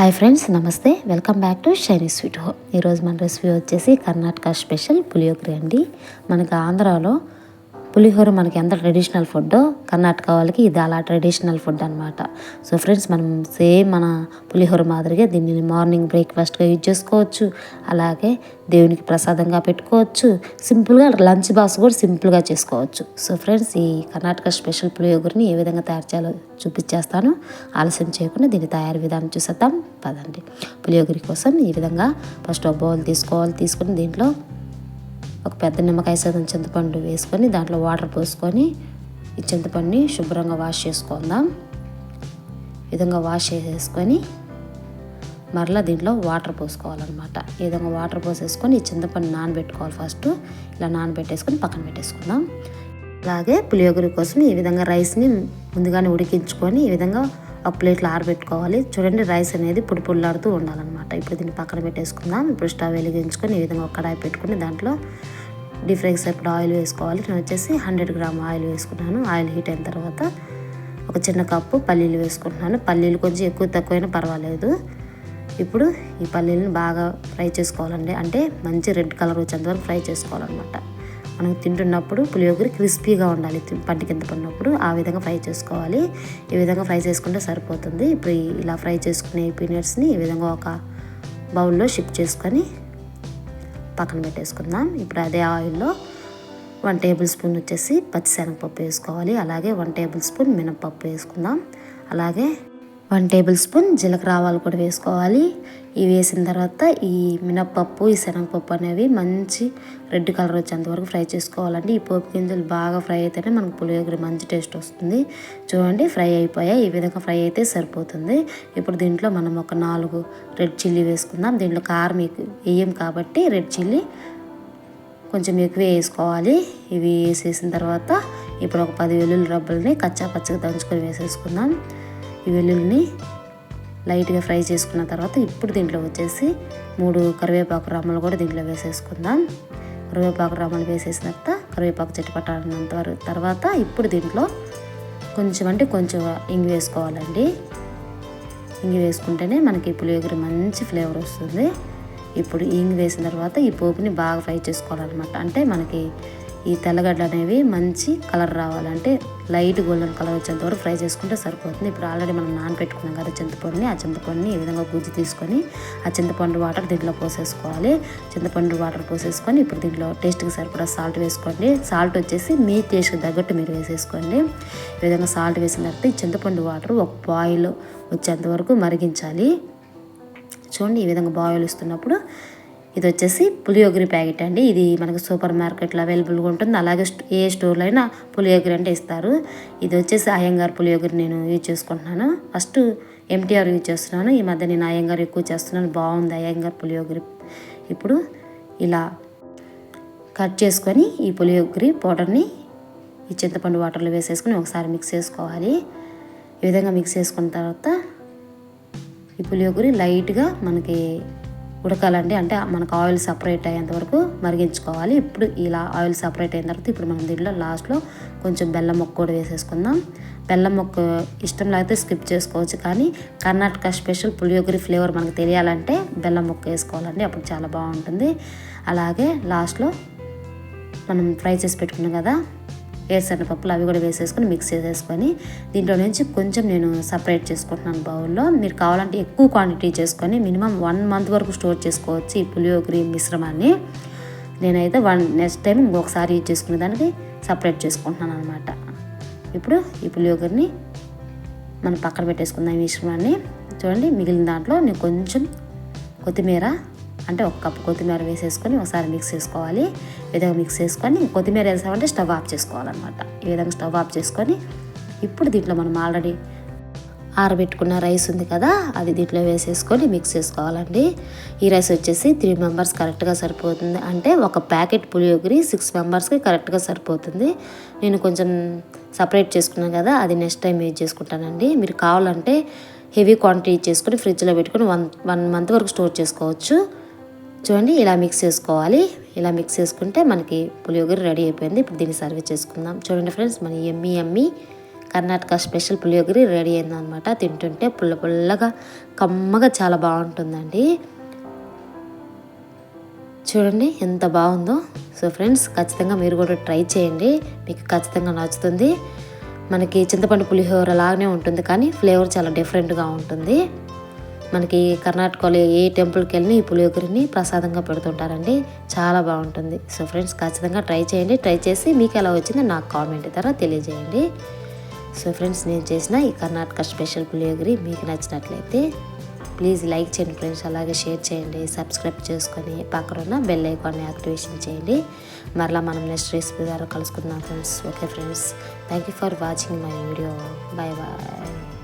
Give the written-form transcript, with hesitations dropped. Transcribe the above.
Hi friends, నమస్తే. Welcome back to shiny sweet home. ఈరోజు మన రెసిపీ వచ్చేసి కర్ణాటక స్పెషల్ పులియోగరే అండి. మనకి ఆంధ్రాలో పులిహోర మనకి ఎంత ట్రెడిషనల్ ఫుడ్, కర్ణాటక వాళ్ళకి ఇది అలా ట్రెడిషనల్ ఫుడ్ అనమాట. సో ఫ్రెండ్స్, మనం సేమ్ మన పులిహోర మాదిరిగా దీన్ని మార్నింగ్ బ్రేక్ఫాస్ట్గా యూజ్ చేసుకోవచ్చు, అలాగే దేవునికి ప్రసాదంగా పెట్టుకోవచ్చు, సింపుల్గా లంచ్ బాక్స్ కూడా సింపుల్గా చేసుకోవచ్చు. సో ఫ్రెండ్స్, ఈ కర్ణాటక స్పెషల్ పులిహోరని ఏ విధంగా తయారు చేయాలో చూపించేస్తాను. ఆలస్యం చేయకుండా దీని తయారీ విధానం చూసేద్దాం పదండి. పులిహోర కోసం ఈ విధంగా ఫస్ట్ ఒక బౌల్ తీసుకొని దీంట్లో ఒక పెద్ద నిమ్మకాయ సైతం చింతపండు వేసుకొని దాంట్లో వాటర్ పోసుకొని ఈ చింతపండుని శుభ్రంగా వాష్ చేసుకుందాం. ఈ విధంగా వాష్ చేసేసుకొని మరలా దీంట్లో వాటర్ పోసుకోవాలన్నమాట. ఈ విధంగా వాటర్ పోసేసుకొని ఈ చింతపండు నానబెట్టుకోవాలి. ఫస్ట్ ఇలా నానబెట్టేసుకొని పక్కన పెట్టేసుకుందాం. అలాగే పులియోగరి కోసం ఈ విధంగా రైస్ని ముందుగానే ఉడికించుకొని ఈ విధంగా ఒక ప్లేట్లో ఆరబెట్టుకోవాలి. చూడండి, రైస్ అనేది పుల్లాడుతూ ఉండాలన్నమాట. ఇప్పుడు దీన్ని పక్కన పెట్టేసుకుందాం. ఇప్పుడు స్టవ్ వెలిగించుకొని ఈ విధంగా ఒక కడాయి పెట్టుకుని దాంట్లో డీప్ ఫ్రైకి సరిపడా ఆయిల్ వేసుకోవాలి. నేను వచ్చేసి 100 గ్రామ్ ఆయిల్ వేసుకున్నాను. ఆయిల్ హీట్ అయిన తర్వాత ఒక చిన్న కప్పు పల్లీలు వేసుకుంటున్నాను. పల్లీలు కొంచెం ఎక్కువ తక్కువైనా పర్వాలేదు. ఇప్పుడు ఈ పల్లీలను బాగా ఫ్రై చేసుకోవాలండి. అంటే మంచి రెడ్ కలర్ వచ్చేంత వరకు ఫ్రై చేసుకోవాలన్నమాట. మనం తింటున్నప్పుడు పులియోగరి క్రిస్పీగా ఉండాలి, పంటి కింద పడినప్పుడు ఆ విధంగా ఫ్రై చేసుకోవాలి. ఈ విధంగా ఫ్రై చేసుకుంటే సరిపోతుంది. ఇప్పుడు ఇలా ఫ్రై చేసుకునే పీనట్స్ని ఈ విధంగా ఒక బౌల్లో షిఫ్ట్ చేసుకొని పక్కన పెట్టేసుకుందాం. ఇప్పుడు అదే ఆయిల్లో 1 టేబుల్ స్పూన్ వచ్చేసి పచ్చిశనగపప్పు వేసుకోవాలి. అలాగే 1 టేబుల్ స్పూన్ మినపప్పు వేసుకుందాం. అలాగే 1 టేబుల్ స్పూన్ జీలకర్ర ఆవాలు కూడా వేసుకోవాలి. ఇవి వేసిన తర్వాత ఈ మినప్పప్పు, ఈ శనగపప్పు అనేవి మంచి రెడ్ కలర్ వచ్చేంత వరకు ఫ్రై చేసుకోవాలండి. ఈ పోపు గింజలు బాగా ఫ్రై అయితేనే మనకు పులియోగర మంచి టేస్ట్ వస్తుంది. చూడండి, ఫ్రై అయిపోయాయి. ఈ విధంగా ఫ్రై అయితే సరిపోతుంది. ఇప్పుడు దీంట్లో మనం ఒక 4 రెడ్ చిల్లీ వేసుకుందాం. దీంట్లో కారం వేయం కాబట్టి రెడ్ చిల్లీ కొంచెం ఎక్కువ వేసుకోవాలి. ఇవి వేసేసిన తర్వాత ఇప్పుడు ఒక 10 వెల్లుల్లి రబ్బల్ని కచ్చా పచ్చగా దంచుకొని వేసేసుకుందాం. ఈ వెల్లుల్లిని లైట్గా ఫ్రై చేసుకున్న తర్వాత ఇప్పుడు దీంట్లో వచ్చేసి 3 కరివేపాకు రమ్మలు కూడా దీంట్లో వేసేసుకుందాం. కరివేపాకు రమ్మలు వేసేసిన తర్వాత కరివేపాకు చిటపటాడినంత తర్వాత ఇప్పుడు దీంట్లో కొంచెం ఇంగు వేసుకోవాలండి. ఇంగు వేసుకుంటేనే మనకి పులియోగర మంచి ఫ్లేవర్ వస్తుంది. ఇప్పుడు ఇంగు వేసిన తర్వాత ఈ పోపుని బాగా ఫ్రై చేసుకోవాలన్నమాట. అంటే మనకి ఈ తెల్లగడ్డలు అనేవి మంచి కలర్ రావాలంటే లైట్ గోల్డెన్ కలర్ వచ్చేంత వరకు ఫ్రై చేసుకుంటే సరిపోతుంది. ఇప్పుడు ఆల్రెడీ మనం నానబెట్టుకున్నాం కదా చింతపండుని, ఆ చింతపండుని ఈ విధంగా గుజ్జు తీసుకొని ఆ చింతపండు వాటర్ దీంట్లో పోసేసుకోవాలి. చింతపండు వాటర్ పోసేసుకొని ఇప్పుడు దీంట్లో టేస్ట్కి సరిపడా సాల్ట్ వేసుకోండి. సాల్ట్ వచ్చేసి మీ టేస్ట్కి తగ్గట్టు మీరు వేసేసుకోండి. ఈ విధంగా సాల్ట్ వేసిన తర్వాత ఈ చింతపండు వాటర్ ఒక బాయిల్ వచ్చేంత వరకు మరిగించాలి. చూడండి, ఈ విధంగా బాయిల్ వస్తున్నప్పుడు ఇది వచ్చేసి పులియోగరి ప్యాకెట్ అండి. ఇది మనకు సూపర్ మార్కెట్లో అవైలబుల్గా ఉంటుంది. అలాగే ఏ స్టోర్లో అయినా పులియోగరి అంటే ఇస్తారు. ఇది వచ్చేసి అయ్యంగార్ పులియోగరి నేను యూజ్ చేసుకుంటున్నాను. ఫస్ట్ ఎంటీఆర్ యూజ్ చేస్తున్నాను. ఈ మధ్య నేను అయ్యంగార్ ఎక్కువ చేస్తున్నాను. బాగుంది అయ్యంగార్ పులియోగరి. ఇప్పుడు ఇలా కట్ చేసుకొని ఈ పులియోగరి పౌడర్ని ఈ చింతపండు వాటర్లో వేసేసుకొని ఒకసారి మిక్స్ చేసుకోవాలి. ఈ విధంగా మిక్స్ చేసుకున్న తర్వాత ఈ పులియోగరి లైట్గా మనకి ఉడకాలండి. అంటే మనకు ఆయిల్ సపరేట్ అయ్యేంత వరకు మరిగించుకోవాలి. ఇప్పుడు ఇలా ఆయిల్ సపరేట్ అయిన తర్వాత ఇప్పుడు మనం దీంట్లో లాస్ట్లో కొంచెం బెల్లం ముక్క కూడా వేసేసుకుందాం. బెల్లం ముక్క ఇష్టం లేకపోతే స్కిప్ చేసుకోవచ్చు, కానీ కర్ణాటక స్పెషల్ పులియోగరి ఫ్లేవర్ మనకు తెలియాలంటే బెల్లం ముక్క వేసుకోవాలండి. అప్పుడు చాలా బాగుంటుంది. అలాగే లాస్ట్లో మనం ఫ్రై చేసి పెట్టుకున్నాం కదా వేరుశనగపప్పులు, అవి కూడా వేసేసుకొని మిక్స్ చేసేసుకొని దీంట్లో నుంచి కొంచెం నేను సపరేట్ చేసుకుంటున్నాను బౌల్లో. మీరు కావాలంటే ఎక్కువ క్వాంటిటీ చేసుకొని మినిమం 1 మంత్ వరకు స్టోర్ చేసుకోవచ్చు ఈ పులియోగరి మిశ్రమాన్ని. నేనైతే నెక్స్ట్ టైం ఇంకొకసారి యూజ్ చేసుకునే దానికి సపరేట్ చేసుకుంటున్నాను అనమాట. ఇప్పుడు ఈ పులియోగరిని మనం పక్కన పెట్టేసుకుందాం. ఈ మిశ్రమాన్ని చూడండి, మిగిలిన దాంట్లో నేను కొంచెం కొత్తిమీర అంటే 1 కప్పు కొత్తిమీర వేసేసుకొని ఒకసారి మిక్స్ చేసుకోవాలి. ఈ విధంగా మిక్స్ చేసుకొని కొత్తిమీర వేసామంటే స్టవ్ ఆఫ్ చేసుకోవాలన్నమాట. ఈ విధంగా స్టవ్ ఆఫ్ చేసుకొని ఇప్పుడు దీంట్లో మనం ఆల్రెడీ ఆరబెట్టుకున్న రైస్ ఉంది కదా, అది దీంట్లో వేసేసుకొని మిక్స్ చేసుకోవాలండి. ఈ రైస్ వచ్చేసి 3 మెంబర్స్ కరెక్ట్గా సరిపోతుంది. అంటే ఒక ప్యాకెట్ పులియోగరి 6 మెంబర్స్కి కరెక్ట్గా సరిపోతుంది. నేను కొంచెం సపరేట్ చేసుకున్నాను కదా, అది నెక్స్ట్ టైం యూజ్ చేసుకుంటానండి. మీరు కావాలంటే హెవీ క్వాంటిటీ చేసుకొని ఫ్రిడ్జ్లో పెట్టుకొని 1 మంత్ వరకు స్టోర్ చేసుకోవచ్చు. చూడండి, ఇలా మిక్స్ చేసుకోవాలి. ఇలా మిక్స్ చేసుకుంటే మనకి పులియోగర రెడీ అయిపోయింది. ఇప్పుడు దీన్ని సర్వ్ చేసుకుందాం. చూడండి ఫ్రెండ్స్, మన Emmy Karnataka special puliyogare ready అయిందనమాట. తింటుంటే పుల్ల పుల్లగా కమ్మగా చాలా బాగుంటుందండి. చూడండి ఎంత బాగుందో. సో ఫ్రెండ్స్, ఖచ్చితంగా మీరు కూడా ట్రై చేయండి, మీకు ఖచ్చితంగా నచ్చుతుంది. మనకి చింతపండు పులిహోర లాగానే ఉంటుంది, కానీ ఫ్లేవర్ చాలా డిఫరెంట్గా ఉంటుంది. మనకి కర్ణాటకలో ఏ టెంపుల్కి వెళ్ళి ఈ పులిహోరని ప్రసాదంగా పెడుతుంటారండి, చాలా బాగుంటుంది. సో ఫ్రెండ్స్, ఖచ్చితంగా ట్రై చేయండి. ట్రై చేసి మీకు ఎలా వచ్చిందో నాకు కామెంట్ ద్వారా తెలియజేయండి. సో ఫ్రెండ్స్, నేను చేసిన ఈ కర్ణాటక స్పెషల్ పులిహోర మీకు నచ్చినట్లయితే ప్లీజ్ లైక్ చేయండి ఫ్రెండ్స్, అలాగే షేర్ చేయండి, సబ్స్క్రైబ్ చేసుకొని పక్కన ఉన్న బెల్ ఐకాన్ని యాక్టివేషన్ చేయండి. మరలా మనం నెక్స్ట్ రెసిపీ ద్వారా కలుసుకుందాం friends. Okay friends, thank you for watching my video. Bye bye.